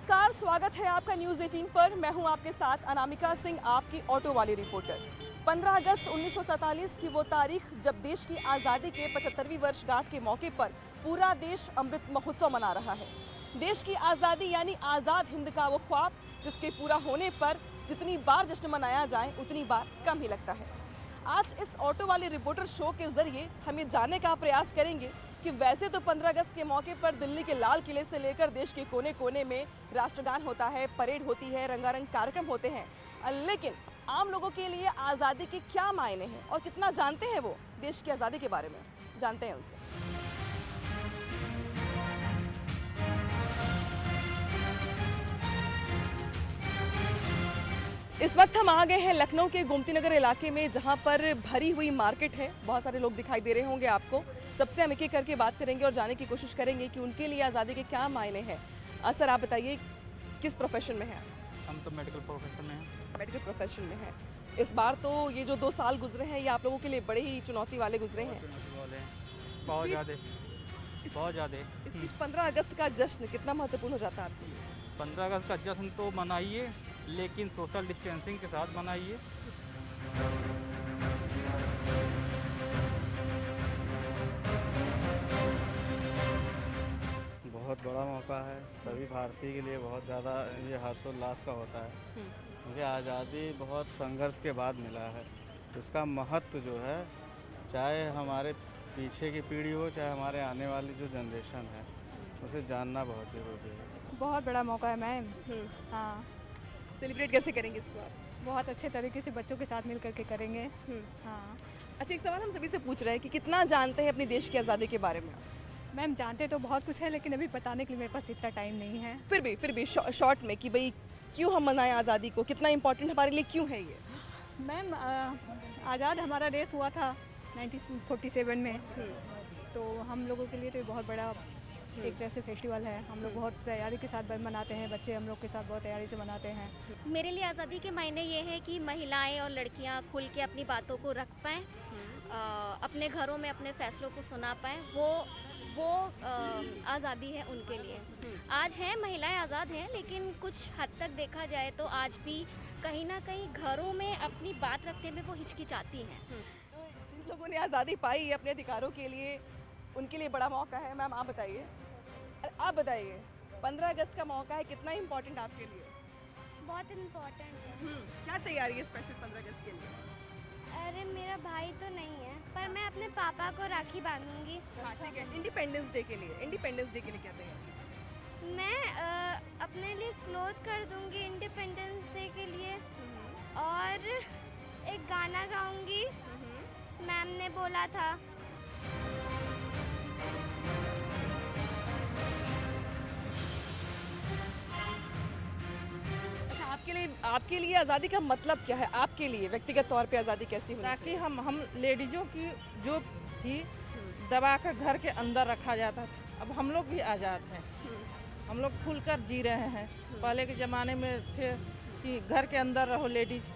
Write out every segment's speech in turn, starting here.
नमस्कार, स्वागत है आपका न्यूज़ 18 पर। मैं हूं आपके साथ अनामिका सिंह, आपकी ऑटो वाली रिपोर्टर। 15 अगस्त 1947 की वो तारीख जब देश की आज़ादी के 75वीं वर्षगांठ के मौके पर पूरा देश अमृत महोत्सव मना रहा है। देश की आज़ादी यानी आज़ाद हिंद का वो ख्वाब जिसके पूरा होने पर जितनी बार जश्न मनाया जाए उतनी बार कम ही लगता है। आज इस ऑटो वाले रिपोर्टर शो के जरिए हम ये जानने का प्रयास करेंगे कि वैसे तो 15 अगस्त के मौके पर दिल्ली के लाल किले से लेकर देश के कोने कोने में राष्ट्रगान होता है, परेड होती है, रंगारंग कार्यक्रम होते हैं, लेकिन आम लोगों के लिए आज़ादी के क्या मायने हैं और कितना जानते हैं वो देश की आज़ादी के बारे में, जानते हैं उनसे। इस वक्त हम आ गए हैं लखनऊ के गोमती नगर इलाके में, जहां पर भरी हुई मार्केट है। बहुत सारे लोग दिखाई दे रहे होंगे आपको। सबसे हम एक एक करके बात करेंगे और जानने की कोशिश करेंगे कि उनके लिए आज़ादी के क्या मायने हैं। सर, आप बताइए किस प्रोफेशन में हैं? हम तो मेडिकल प्रोफेशन में हैं। मेडिकल प्रोफेशन में हैं। इस बार तो ये जो 2 साल गुजरे हैं ये आप लोगों के लिए बड़े ही चुनौती वाले गुजरे हैं। बहुत ज़्यादा। इस बीच 15 अगस्त का जश्न कितना महत्वपूर्ण हो जाता है आपके लिए? 15 अगस्त का जश्न तो मनाइए, लेकिन सोशल डिस्टेंसिंग के साथ मनाइए। बहुत बड़ा मौका है सभी भारतीय के लिए, बहुत ज़्यादा ये हर्षोल्लास का होता है क्योंकि आज़ादी बहुत संघर्ष के बाद मिला है। इसका महत्व जो है, चाहे हमारे पीछे की पीढ़ी हो, चाहे हमारे आने वाली जो जनरेशन है, उसे जानना बहुत ज़रूरी है। बहुत बड़ा मौका है मैम। हाँ, सेलिब्रेट कैसे करेंगे इसको आप? बहुत अच्छे तरीके से बच्चों के साथ मिल करके करेंगे। हाँ अच्छा, एक सवाल हम सभी से पूछ रहे हैं कि कितना जानते हैं अपने देश की आज़ादी के बारे में? मैम, जानते तो बहुत कुछ है, लेकिन अभी बताने के लिए मेरे पास इतना टाइम नहीं है। फिर भी शॉर्ट में कि भाई क्यों हम मनाएं आज़ादी को, कितना इम्पोर्टेंट हमारे लिए क्यों है ये? मैम, आज़ाद हमारा देश हुआ था 1947 में, तो हम लोगों के लिए तो बहुत बड़ा एक तरह से फेस्टिवल है। हम लोग बहुत तैयारी के साथ मनाते हैं, बच्चे हम लोग के साथ बहुत तैयारी से मनाते हैं। मेरे लिए आज़ादी के मायने ये है कि महिलाएं और लड़कियां खुल के अपनी बातों को रख पाएँ, अपने घरों में अपने फैसलों को सुना पाएँ। वो आज़ादी है उनके लिए। आज हैं महिलाएं आज़ाद हैं, लेकिन कुछ हद तक देखा जाए तो आज भी कहीं ना कहीं घरों में अपनी बात रखने में वो हिचकिचाती हैं। जिन लोगों ने आज़ादी पाई है अपने अधिकारों के लिए, उनके लिए बड़ा मौका है। मैम, आप बताइए 15 अगस्त का मौका है, कितना इम्पोर्टेंट आपके लिए? बहुत इम्पोर्टेंट है। क्या तैयारी है स्पेशल 15 अगस्त के लिए? अरे, मेरा भाई तो नहीं है, पर मैं अपने पापा को राखी बांधूंगी। हाँ, ठीक है। इंडिपेंडेंस डे के लिए क्या तैयारी? मैं अपने लिए क्लोथ कर दूंगी इंडिपेंडेंस डे के लिए, और एक गाना गाऊंगी, मैम ने बोला था। आपके लिए आज़ादी का मतलब क्या है? आपके लिए व्यक्तिगत तौर पे आज़ादी कैसी होनी ताकि चाहिए? हम लेडीज़ों की जो थी दबा कर घर के अंदर रखा जाता था, अब हम लोग भी आज़ाद हैं। हम लोग खुलकर जी रहे हैं। पहले के ज़माने में थे कि घर के अंदर रहो लेडीज़,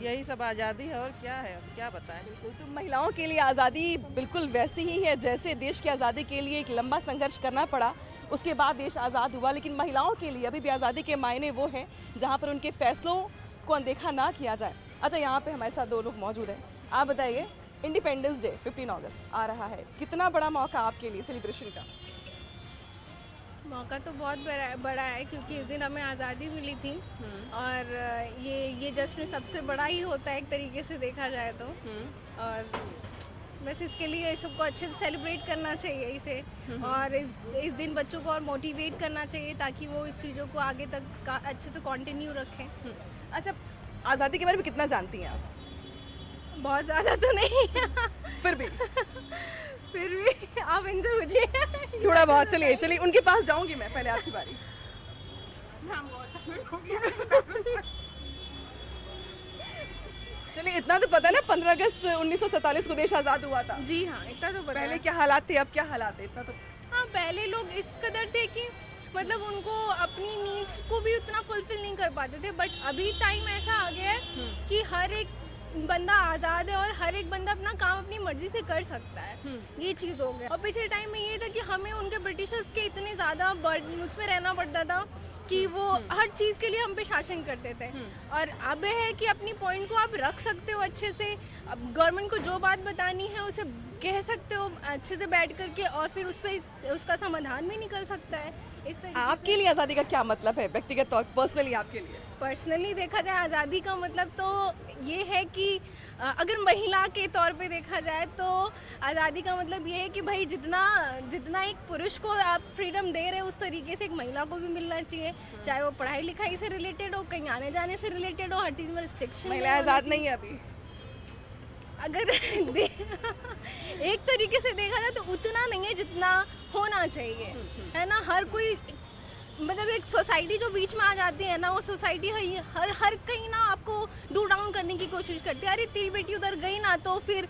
यही सब आज़ादी है और क्या है, अब क्या बताएं। बिल्कुल, तो महिलाओं के लिए आज़ादी बिल्कुल वैसी ही है जैसे देश की आज़ादी के लिए एक लंबा संघर्ष करना पड़ा, उसके बाद देश आज़ाद हुआ। लेकिन महिलाओं के लिए अभी भी आज़ादी के मायने वो हैं जहाँ पर उनके फैसलों को अनदेखा ना किया जाए। अच्छा, यहाँ पे हमारे साथ 2 लोग मौजूद हैं। आप बताइए, इंडिपेंडेंस डे 15 अगस्त आ रहा है, कितना बड़ा मौका आपके लिए सेलिब्रेशन का? मौका तो बहुत बड़ा है क्योंकि इस दिन हमें आज़ादी मिली थी, और ये जश्न सबसे बड़ा ही होता है एक तरीके से देखा जाए तो। और बस इसके लिए सबको अच्छे से सेलिब्रेट करना चाहिए इसे, और इस दिन बच्चों को और मोटिवेट करना चाहिए ताकि वो इस चीज़ों को आगे तक अच्छे से कंटिन्यू रखें। अच्छा, आज़ादी के बारे में कितना जानती हैं आप? बहुत ज़्यादा तो नहीं फिर भी आप इनसे पूछिए थोड़ा बहुत। चलिए उनके पास जाऊंगी मैं, पहले आपकी बारी। चलिए, इतना तो पता ना 15 अगस्त 1947 को देश आज़ाद हुआ था। जी हाँ, इतना तो पता पहले है। क्या हालात थे, अब क्या हालात है, इतना तो। हाँ, पहले लोग इस कदर थे कि मतलब उनको अपनी नीड्स को भी उतना फुलफिल नहीं कर पाते थे, बट अभी टाइम ऐसा आ गया है कि हर एक बंदा आज़ाद है और हर एक बंदा अपना काम अपनी मर्जी से कर सकता है। ये चीज़ हो गया। और पिछले टाइम में ये था कि हमें उनके ब्रिटिशर्स के इतने ज़्यादा उसमें रहना पड़ता था कि वो हर चीज़ के लिए हम पे शासन करते थे। और अब है कि अपनी पॉइंट को आप रख सकते हो अच्छे से, अब गवर्नमेंट को जो बात बतानी है उसे कह सकते हो अच्छे से बैठ करके, और फिर उस पर उसका समाधान भी निकल सकता है। इस तरीके आपके लिए आज़ादी का क्या मतलब है व्यक्तिगत तौर पर्सनली आपके लिए? पर्सनली देखा जाए आज़ादी का मतलब तो ये है कि अगर महिला के तौर पे देखा जाए तो आज़ादी का मतलब ये है कि भाई जितना एक पुरुष को आप फ्रीडम दे रहे हो उस तरीके से एक महिला को भी मिलना चाहिए, चाहे वो पढ़ाई लिखाई से रिलेटेड हो, कहीं आने जाने से रिलेटेड हो, हर चीज़ में रिस्ट्रिक्शन। महिला आज़ाद नहीं है अभी? अगर एक तरीके से देखा जाए तो उतना नहीं है जितना होना चाहिए, है ना। हर कोई मतलब एक सोसाइटी जो बीच में आ जाती है ना, वो सोसाइटी हर कहीं ना आपको डू डाउन करने की कोशिश करती है। अरे तेरी बेटी उधर गई ना तो फिर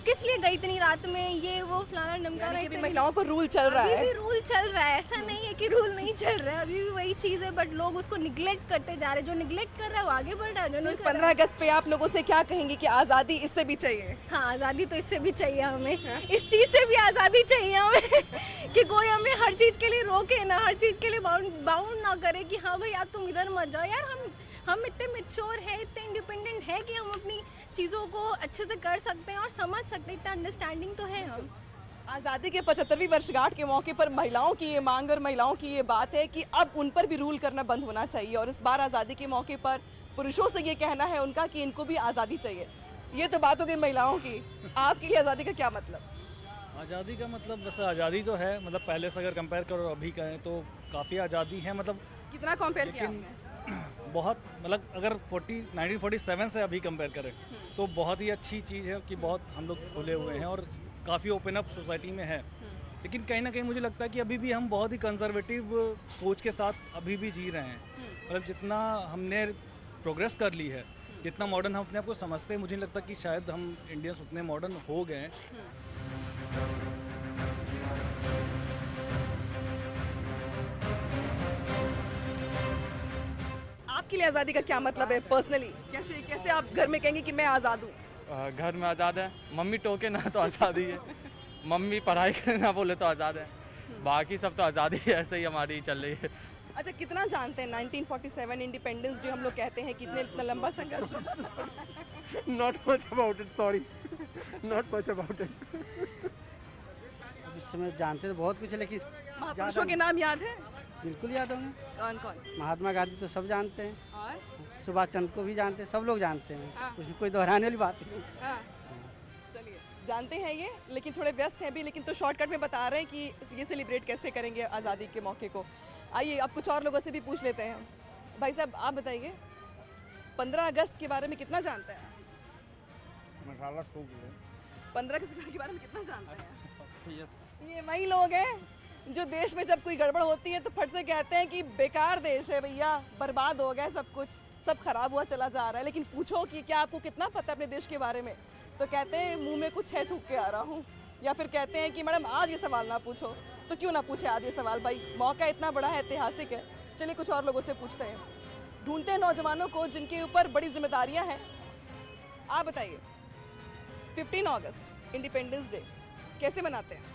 किस लिए गई इतनी रात में, ये वो फलाना ढमकाना। यानी कि महिलाओं पर रूल चल रहा है? अभी भी रूल चल रहा है, ऐसा नहीं है कि रूल नहीं चल रहा है, अभी भी वही चीज़ है, बट लोग उसको निगलेक्ट करते जा रहे हैं। जो निगलेक्ट कर रहा है वो आगे बढ़ रहा है। जो नहीं कर 15 अगस्त पे आप लोगों से क्या कहेंगे कि आज़ादी इससे भी चाहिए? हाँ, आज़ादी तो इससे भी चाहिए हमें, इस चीज़ से भी आज़ादी चाहिए हमें कि कोई हमें हर चीज़ के लिए रोके ना, हर चीज़ के लिए बाउंड ना करे कि हाँ भाई आप तुम इधर मत जाओ। यार हम इतने मैच्योर है, इतने इंडिपेंडेंट है कि हम अपनी चीज़ों को अच्छे से कर सकते हैं और समझ सकते हैं, इतना अंडरस्टैंडिंग तो है हम। आज़ादी के 75वीं वर्षगांठ के मौके पर महिलाओं की ये मांग और महिलाओं की ये बात है कि अब उन पर भी रूल करना बंद होना चाहिए, और इस बार आज़ादी के मौके पर पुरुषों से ये कहना है उनका कि इनको भी आज़ादी चाहिए। ये तो बात हो गई महिलाओं की, आपके लिए आज़ादी का क्या मतलब? आज़ादी का मतलब वैसे आज़ादी तो है, मतलब पहले से अगर कंपेयर करो अभी करें तो काफ़ी आज़ादी है, मतलब कितना कंपेयर किया आपने? बहुत, मतलब अगर 1947 से अभी कंपेयर करें तो बहुत ही अच्छी चीज़ है कि बहुत हम लोग खुले हुए हैं और काफ़ी ओपन अप सोसाइटी में है। लेकिन कहीं ना कहीं मुझे लगता है कि अभी भी हम बहुत ही कंजर्वेटिव सोच के साथ अभी भी जी रहे हैं। मतलब जितना हमने प्रोग्रेस कर ली है, जितना मॉडर्न हम अपने आप को समझते हैं, मुझे नहीं लगता कि शायद हम इंडियंस उतने मॉडर्न हो गए हैं। आपके लिए आज़ादी का क्या मतलब है पर्सनली? कैसे आप घर में कहेंगे कि मैं आज़ाद हूँ? घर में आज़ाद है, मम्मी टोके ना तो आज़ादी है, मम्मी पढ़ाई ना बोले तो आज़ाद है, बाकी सब तो आज़ादी है, ऐसे ही हमारी चल रही है। अच्छा, कितना जानते हैं 1947 इंडिपेंडेंस डे हम लोग कहते हैं, कितने इतना लंबा संघर्ष? Not much about it, sorry. Not much about it. अब इस समय जानते तो बहुत कुछ है, लेकिन महापुरुषों के नाम याद है? बिल्कुल याद होंगे। कौन कौन? महात्मा गांधी तो सब जानते हैं, और सुभाष चंद्र को भी जानते हैं, सब लोग जानते हैं। हाँ। उसमें कोई दोहराने वाली बात नहीं। हाँ, चलिए जानते हैं ये, लेकिन थोड़े व्यस्त हैं भी, लेकिन तो शॉर्टकट में बता रहे हैं कि ये सेलिब्रेट कैसे करेंगे आज़ादी के मौके को। आइए अब कुछ और लोगों से भी पूछ लेते हैं। भाई साहब आप बताइए 15 अगस्त के बारे में कितना जानते हैं? मसाला ठोक ले। 15 अगस्त के बारे में कितना जानते हैं? ये वही लोग हैं जो देश में जब कोई गड़बड़ होती है तो फट से कहते हैं कि बेकार देश है भैया, बर्बाद हो गया सब कुछ, सब खराब हुआ चला जा रहा है। लेकिन पूछो कि क्या आपको कितना पता है अपने देश के बारे में, तो कहते हैं मुंह में कुछ है थूक के आ रहा हूँ, या फिर कहते हैं कि मैडम आज ये सवाल ना पूछो। तो क्यों ना पूछे आज ये सवाल भाई, मौका इतना बड़ा है, ऐतिहासिक है। चलिए कुछ और लोगों से पूछते हैं, ढूंढते हैं नौजवानों को जिनके ऊपर बड़ी जिम्मेदारियाँ हैं। आप बताइए 15 अगस्त इंडिपेंडेंस डे कैसे मनाते हैं?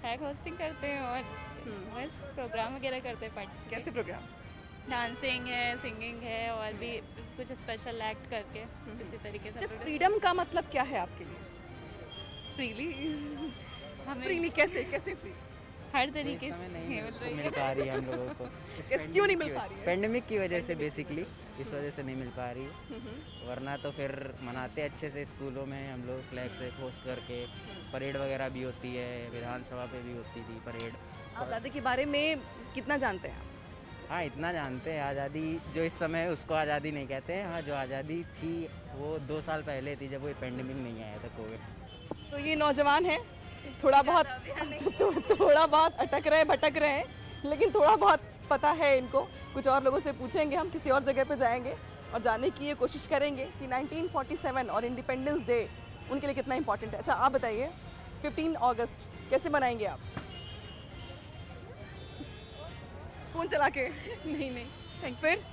फ्लैग होस्टिंग करते हैं और बस प्रोग्राम वगैरह करते हैं। पार्टिसिपेट कैसे प्रोग्राम? डांसिंग है, सिंगिंग है, और भी कुछ स्पेशल एक्ट करके इसी तरीके से। फ्रीडम का मतलब क्या है आपके लिए? फ्रीली हमें फ्रीली कैसे फ्री? हर तरीके इस समय नहीं से मिल पा रही है हम लोगों को। क्यों नहीं मिल पा रही है? पेंडेमिक की वजह से बेसिकली, इस वजह से नहीं मिल पा रही है, वरना तो फिर मनाते अच्छे से स्कूलों में हम लोग फ्लैग से होस्ट करके। परेड वगैरह भी होती है, विधानसभा पे भी होती थी परेड। आज़ादी के बारे में कितना जानते हैं आप? हाँ, इतना जानते हैं। आज़ादी जो इस समय है उसको आज़ादी नहीं कहते हैं। हाँ, जो आज़ादी थी वो 2 साल पहले थी जब वो पेंडेमिक नहीं आया था, कोविड। तो ये नौजवान है, थोड़ा बहुत अटक रहे हैं, भटक रहे हैं, लेकिन थोड़ा बहुत पता है इनको। कुछ और लोगों से पूछेंगे, हम किसी और जगह पे जाएंगे और जानने की ये कोशिश करेंगे कि 1947 और इंडिपेंडेंस डे उनके लिए कितना इंपॉर्टेंट है। अच्छा आप बताइए 15 अगस्त कैसे मनाएंगे आप? फोन चला के? नहीं फिर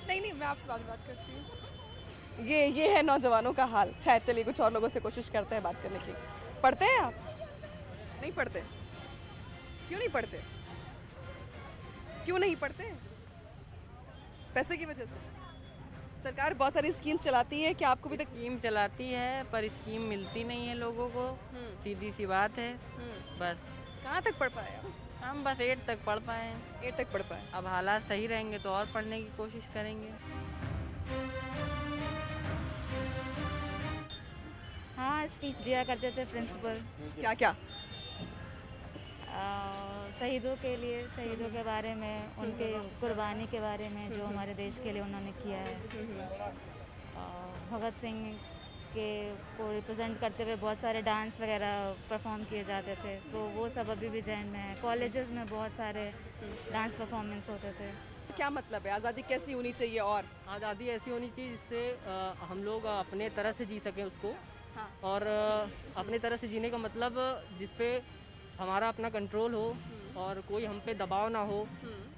नहीं मैं आपसे बात करती हूँ। ये है नौजवानों का हाल। खैर चलिए कुछ और लोगों से कोशिश करते हैं बात करने की। पढ़ते हैं आप? नहीं पढ़ते? क्यों नहीं पढ़ते? क्यों नहीं पढ़ते? पैसे की वजह से? सरकार बहुत सारी स्कीम्स चलाती है, क्या आपको भी तक? स्कीम चलाती है पर स्कीम मिलती नहीं है लोगों को, सीधी सी बात है। बस कहाँ तक पढ़ पाए आप? हम बस 8 तक पढ़ पाए हैं। 8 तक पढ़ पाए। अब हालात सही रहेंगे तो और पढ़ने की कोशिश करेंगे। हाँ, स्पीच दिया करते थे प्रिंसिपल। क्या क्या? शहीदों के लिए, शहीदों के बारे में, उनके कुर्बानी के बारे में जो हमारे देश के लिए उन्होंने किया है। भगत सिंह के को रिप्रेजेंट करते हुए बहुत सारे डांस वगैरह परफॉर्म किए जाते थे, तो वो सब अभी भी जहन में है। कॉलेजेस में बहुत सारे डांस परफॉर्मेंस होते थे। क्या मतलब है आज़ादी कैसी होनी चाहिए? और आज़ादी ऐसी होनी चाहिए जिससे हम लोग अपने तरह से जी सकें उसको। हाँ। और अपने तरह से जीने का मतलब जिस पे हमारा अपना कंट्रोल हो और कोई हम पे दबाव ना हो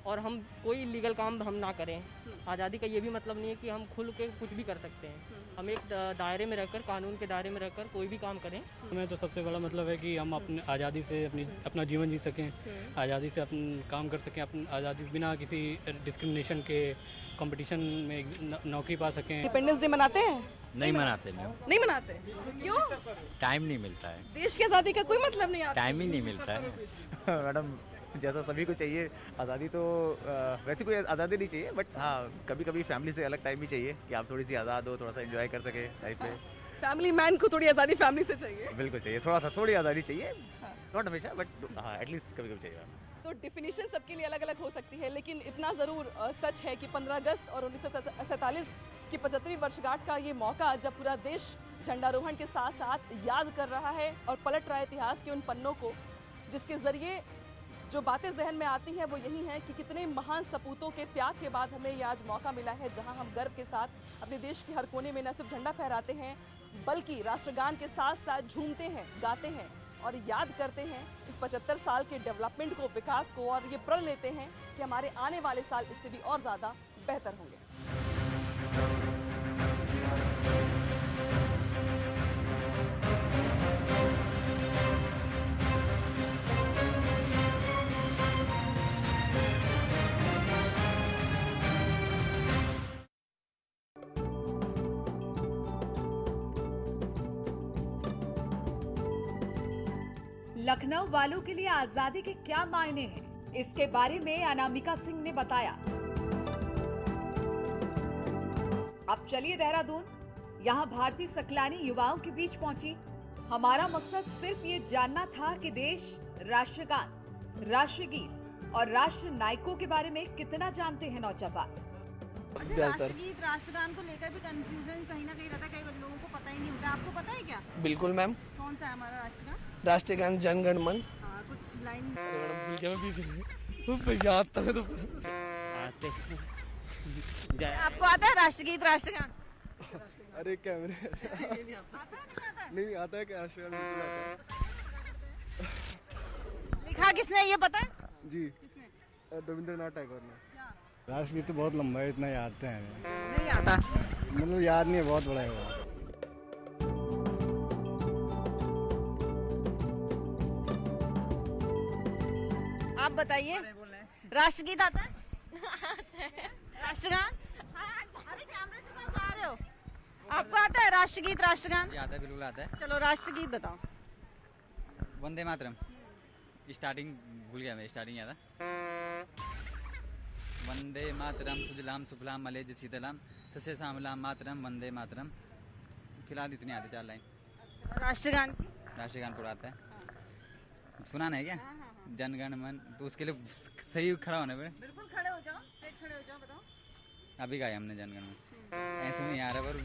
और हम कोई इलीगल काम हम ना करें। आज़ादी का ये भी मतलब नहीं है कि हम खुल के कुछ भी कर सकते हैं। हम एक दायरे में रहकर, कानून के दायरे में रहकर कोई भी काम करें। हमें तो सबसे बड़ा मतलब है कि हम अपने आज़ादी से अपना जीवन जी सकें, आज़ादी से अपन काम कर सकें, अपनी आज़ादी बिना किसी डिस्क्रिमिनेशन के कंपटीशन में नौकरी पा सकें। इंडिपेंडेंस डे मनाते हैं? नहीं मनाते मैम। नहीं मनाते? क्यों? टाइम नहीं मिलता है। देश की आज़ादी का कोई मतलब नहीं आता। टाइम ही नहीं मिलता है। मैडम जैसा सभी को चाहिए आज़ादी, तो वैसे कोई आज़ादी नहीं चाहिए, बट हाँ कभी कभी फैमिली से अलग टाइम भी चाहिए कि आप थोड़ी सी आज़ाद हो, थोड़ा सा एंजॉय कर सके लाइफ में। फैमिली मैन को थोड़ी आज़ादी फैमिली से चाहिए। बिल्कुल चाहिए, थोड़ी आज़ादी चाहिए, नॉट हमेशा बट हाँ एटलीस्ट कभी कभी चाहिए। तो डिफिनीशन सबके लिए अलग अलग हो सकती है, लेकिन इतना ज़रूर सच है कि 15 अगस्त और 1947 की 75वीं वर्षगांठ का ये मौका, जब पूरा देश झंडारोहण के साथ साथ याद कर रहा है और पलट रहा है इतिहास के उन पन्नों को, जिसके ज़रिए जो बातें जहन में आती हैं वो यही है कि कितने महान सपूतों के त्याग के बाद हमें ये आज मौका मिला है, जहां हम गर्व के साथ अपने देश के हर कोने में न सिर्फ झंडा फहराते हैं बल्कि राष्ट्रगान के साथ साथ झूमते हैं, गाते हैं और याद करते हैं इस 75 साल के डेवलपमेंट को, विकास को, और ये प्रण लेते हैं कि हमारे आने वाले साल इससे भी और ज़्यादा बेहतर होंगे। लखनऊ वालों के लिए आजादी के क्या मायने हैं, इसके बारे में अनामिका सिंह ने बताया। अब चलिए देहरादून, यहाँ भारतीय सकलानी युवाओं के बीच पहुंची। हमारा मकसद सिर्फ ये जानना था कि देश राष्ट्रगान, राष्ट्रगीत और राष्ट्र नायकों के बारे में कितना जानते हैं नौजवान। राष्ट्रगीत, राष्ट्रगान को लेकर भी कंफ्यूजन कहीं ना कहीं रहता है, कई लोगों को पता ही नहीं होता। आपको पता है क्या? बिल्कुल मैम। कौन सा है हमारा राष्ट्रगान? राष्ट्रगान जन गण मन। कुछ लाइन याद था तो आपको आता है राष्ट्रगीत, राष्ट्रगान? अरे कैमरे नहीं आता है क्या? राष्ट्रगान लिखा किसने, ये पता है? जी रविंद्रनाथ टैगोर ने। राष्ट्रगीत तो बहुत लंबा है, इतना याद है नहीं आता, मतलब याद नहीं है, बहुत बड़ा है वो। आप बताइए, राष्ट्रगीत आता है? राष्ट्रगान? अरे कैमरे से तो जा रहे हो। आपको आता है राष्ट्रगीत, राष्ट्रगान? आता है, बिल्कुल आता है। चलो राष्ट्रगीत बताओ। वंदे मातरम। स्टार्टिंग भूल गया मैं, स्टार्टिंग याद है। वंदे मातरम सुजलाम सुफलाम मलेज शीतलाम सस्य श्यामलाम मातरम वंदे मातरम। फिलहाल इतनी आते 4 लाइन। राष्ट्रगान की? राष्ट्रगान पूरा आता है। सुना नहीं क्या? जनगण मन, तो उसके लिए सही खड़ा होने पे। बिल्कुल खड़े हो जाओ, स्ट्रेट खड़े हो जाओ, बताओ। अभी गाया हमने जनगण मन। ऐसे नहीं आ रहा, पर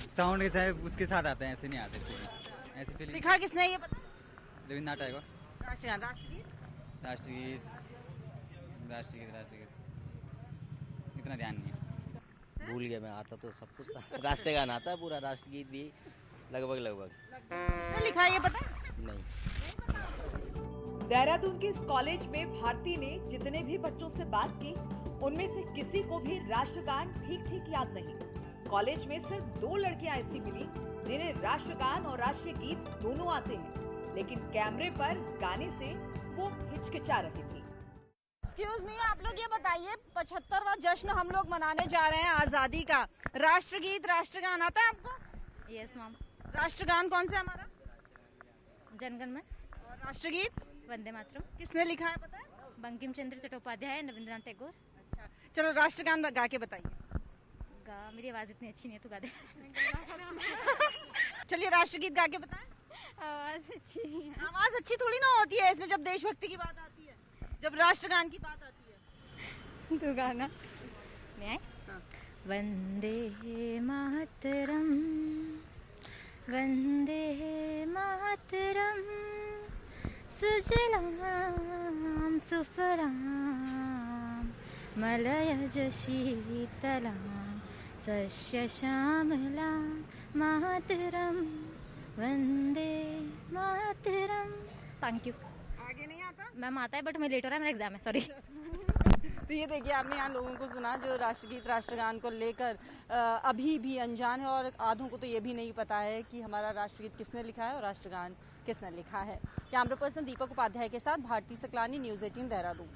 साउंड के साथ उसके साथ आते हैं, ऐसे नहीं आते। ऐसे फीलिंग। लिखा किसने, ये पता? रविंद्रनाथ टैगोर। राष्ट्रगान, राष्ट्रगीत? राष्ट्रगीत, राष्ट्रगीत, राष्ट्रगीत इतना ध्यान नहीं है। भूल गया मैं, आता तो सब कुछ था। राष्ट्रगान आता है पूरा, राष्ट्रगीत भी लगभग। लिखा ये पता? नहीं। देहरादून के इस कॉलेज में भारती ने जितने भी बच्चों से बात की, उनमें से किसी को भी राष्ट्रगान ठीक याद नहीं। कॉलेज में सिर्फ 2 लड़कियां ऐसी मिली जिन्हें राष्ट्रगान और राष्ट्रीय गीत दोनों आते हैं, लेकिन कैमरे पर गाने से वो हिचकिचा रही थी। एक्सक्यूज मी, आप लोग ये बताइए 75वां जश्न हम लोग मनाने जा रहे हैं आजादी का। राष्ट्रगीत राष्ट्रगान आता है आपको? Yes ma'am. राष्ट्रगान कौन सा हमारा? जनगण मन। और राष्ट्रगीत? वंदे मातरम। किसने लिखा है पता है? बंकिम चंद्र चट्टोपाध्याय, रविंद्रनाथ टैगोर। अच्छा, चलो राष्ट्रगान गा के बताइए। मेरी आवाज इतनी अच्छी नहीं है, तो गा दे। चलिए राष्ट्रगीत गा के बताएं। आवाज अच्छी नहीं है। आवाज अच्छी थोड़ी ना होती है इसमें, जब देशभक्ति की बात आती है, जब राष्ट्रगान की बात आती है। तो गाना मैं वंदे मातरम, वंदे मातरम, सुजलाम सुफलाम मलयज शीतलाम सस्य श्यामलाम मातरम, वंदे मातरम। Thank you. आगे नहीं आता? मैम आता है बट मैं लेट हो रहा है, मेरा एग्जाम है, सॉरी। तो ये देखिए, आपने यहाँ लोगों को सुना जो राष्ट्रगीत राष्ट्रगान को लेकर अभी भी अनजान है, और आधों को तो ये भी नहीं पता है कि हमारा राष्ट्रगीत किसने लिखा है और राष्ट्रगान किसने लिखा है। कैमरा पर्सन दीपक उपाध्याय के साथ भारती सकलानी, न्यूज़ 18 देहरादून।